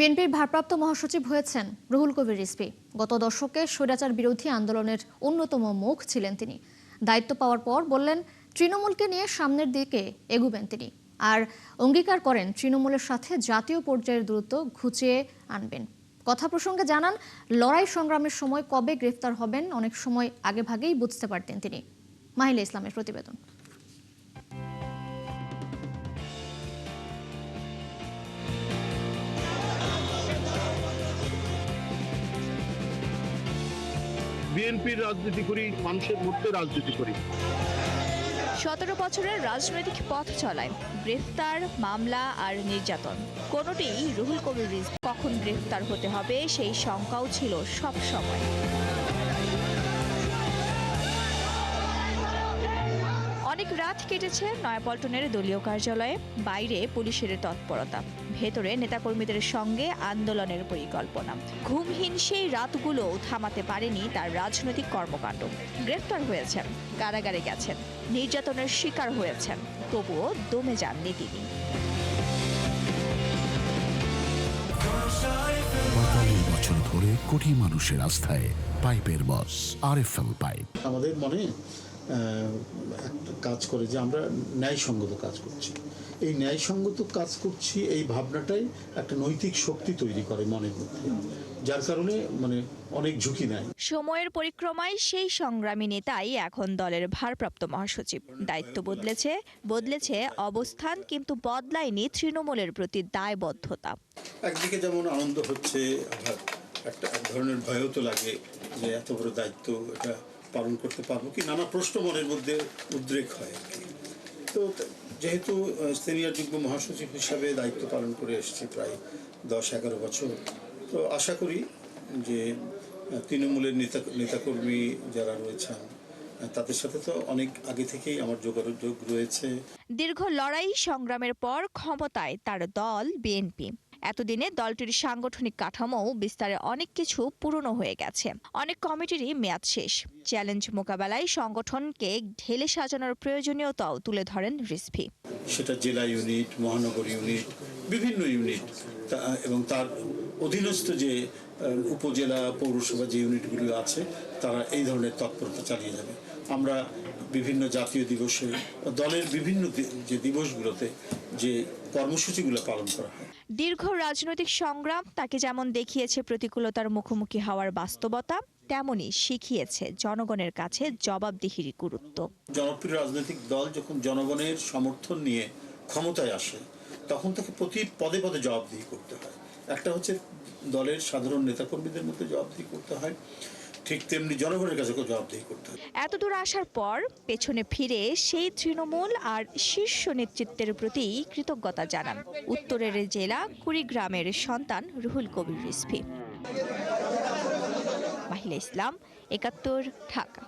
বিএনপির ভারপ্রাপ্ত মহাসচিব হয়েছেন রুহুল কবির রিজভী। গত দশকে স্বৈরাচার বিরোধী আন্দোলনের অন্যতম মুখ ছিলেন তিনি। দায়িত্ব পাওয়ার পর বললেন তৃণমূলকে নিয়ে সামনের দিকে এগুবেন তিনি, আর অঙ্গীকার করেন তৃণমূলের সাথে জাতীয় পর্যায়ের দূরত্ব ঘুচিয়ে আনবেন। কথা প্রসঙ্গে জানান, লড়াই সংগ্রামের সময় কবে গ্রেফতার হবেন অনেক সময় আগেভাগেই বুঝতে পারতেন তিনি। মাহিলা ইসলামের প্রতিবেদন। বিএনপির রাজনীতি করি, মানুষের মধ্যে রাজনীতি করি। 17 বছরের রাজনৈতিক পথ চলায় গ্রেফতার, মামলা আর নির্যাতন কোনোটিই রুহুল কবির রিজভী কখন গ্রেফতার হতে হবে সেই শঙ্কাও ছিল সব সময়। অনেক রাত কেটেছে নয়াপল্টনের দলীয় কার্যালয়ে, বাইরে পুলিশের তৎপরতা, ভেতরে নেতাকর্মীদের সঙ্গে আন্দোলনের পরিকল্পনা। ঘুমহীন সেই রাতগুলো থামাতে পারেনি তার রাজনৈতিক কর্মকাণ্ড। গ্রেফতার হয়েছেন, কারাগারে গেছেন, নির্যাতনের শিকার হয়েছেন, তবুও দমে যাননি তিনি। 45 বছর ধরে কোটি মানুষের আস্থায় পাইপের বস আরএফএল পাইপ। আমাদের মনে একটা কাজ করে যে আমরা ন্যায়সঙ্গত কাজ করছি। এই ন্যায়সঙ্গত কাজ করছি, এই ভাবনাটাই একটা নৈতিক শক্তি তৈরি করে মনের মধ্যে, যার কারণে অনেক ঝুঁকি নেয়। সময়ের পরিক্রমায় সেই সংগ্রামী নেতাই এখন দলের ভারপ্রাপ্ত মহাসচিব। দায়িত্ব বদলেছে অবস্থান, কিন্তু বদলায়নি তৃণমূলের প্রতি দায়বদ্ধতা। একদিকে যেমন আনন্দ হচ্ছে, আবার এক ধরনের ভয়ও তো লাগে যে এত বড় দায়িত্ব এটা পালন করতে পারবো কি, নানা প্রশ্ন মনের মধ্যে উদ্রেক হয় আর কি। তো যেহেতু সিনিয়র যুগ্ম মহাসচিব হিসাবে দায়িত্ব পালন করে এসেছি প্রায় 10-11 বছর, তো আশা করি যে তৃণমূলের নেতাকর্মী যারা রয়েছেন তাদের সাথে তো অনেক আগে থেকেই আমার যোগাযোগ রয়েছে। দীর্ঘ লড়াই সংগ্রামের পর ক্ষমতায় তার দল বিএনপি। এতদিনে দলটির সাংগঠনিক কাঠামো বিস্তারে অনেক কিছু পুরনো হয়ে গেছে, অনেক কমিটিরই মেয়াদ শেষ। চ্যালেঞ্জ মোকাবেলায় সংগঠনকে ঢেলে সাজানোর প্রয়োজনীয়তাও তুলে ধরেন রিজভী। সেটা জেলা ইউনিট, মহানগর ইউনিট, বিভিন্ন ইউনিট এবং তার অধীনস্থ যে উপজেলা পৌরসভা যে ইউনিটগুলো আছে তারা এই ধরনের তৎপরতা চালিয়ে যাবে। আমরা বিভিন্ন জাতীয় দিবসে, দলের বিভিন্ন যে দিবসগুলোতে যে কর্মসূচিগুলো পালন করা হয়। দীর্ঘ রাজনৈতিক সংগ্রাম তাকে যেমন দেখিয়েছে প্রতিকূলতার মুখোমুখি হওয়ার বাস্তবতা, তেমনি শিখিয়েছে জনগণের কাছে জবাবদিহির গুরুত্ব। জনপ্রিয় রাজনৈতিক দল যখন জনগণের সমর্থন নিয়ে ক্ষমতায় আসে তখন তাকে প্রতি পদে পদে জবাবদিহি করতে হয়। একটা হচ্ছে দলের সাধারণ নেতাকর্মীদের মধ্যে জবাবদিহি করতে হয়, ঠিক তেমনি জনগণের কাছে জবাবদিহি করতে হয়। এতদূর আসার পর পেছনে ফিরে সেই তৃণমূল আর শীর্ষ নেতৃত্বের প্রতি কৃতজ্ঞতা জানান উত্তরের জেলা কুড়িগ্রামের সন্তান রুহুল কবির রিজভী। মাহিলা ইসলাম, 71, ঢাকা।